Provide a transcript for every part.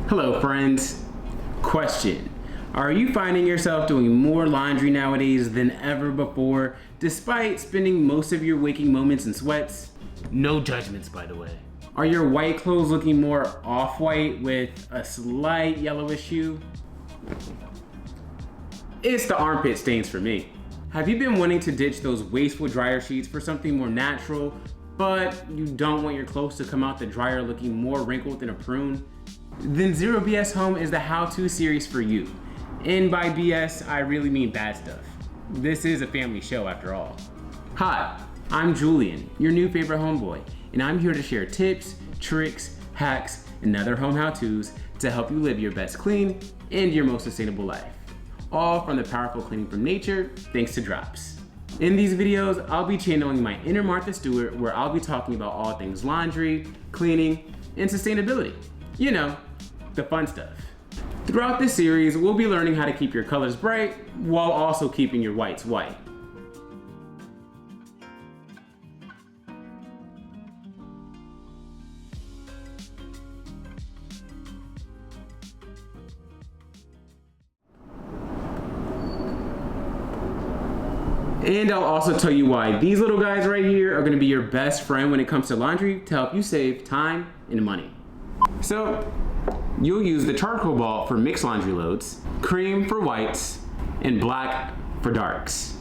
Hello friends. Question. Are you finding yourself doing more laundry nowadays than ever before, despite spending most of your waking moments in sweats? No judgments, by the way. Are your white clothes looking more off-white with a slight yellowish hue? It's the armpit stains for me. Have you been wanting to ditch those wasteful dryer sheets for something more natural, but you don't want your clothes to come out the dryer looking more wrinkled than a prune? Then Zero B.S. Home is the how-to series for you. And by BS, I really mean bad stuff. This is a family show after all. Hi, I'm Julian, your new favorite homeboy, and I'm here to share tips, tricks, hacks, and other home how-tos to help you live your best clean and your most sustainable life. All from the powerful cleaning from nature, thanks to drops. In these videos, I'll be channeling my inner Martha Stewart, where I'll be talking about all things laundry, cleaning, and sustainability. You know, the fun stuff. Throughout this series, we'll be learning how to keep your colors bright while also keeping your whites white. And I'll also tell you why these little guys right here are gonna be your best friend when it comes to laundry to help you save time and money. So, you'll use the charcoal ball for mixed laundry loads, cream for whites, and black for darks.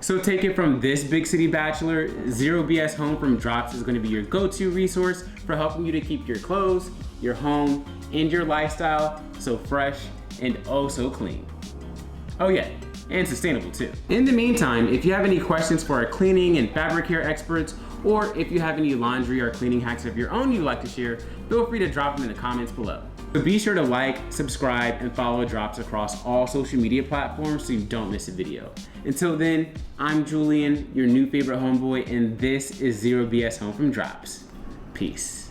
So take it from this big city bachelor, Zero B.S. Home from Drops is gonna be your go-to resource for helping you to keep your clothes, your home, and your lifestyle so fresh and oh so clean. Oh yeah, and sustainable too. In the meantime, if you have any questions for our cleaning and fabric care experts, or if you have any laundry or cleaning hacks of your own you'd like to share, feel free to drop them in the comments below. So be sure to like, subscribe, and follow Drops across all social media platforms so you don't miss a video. Until then, I'm Julian, your new favorite homeboy, and this is Zero B.S. Home from Drops. Peace.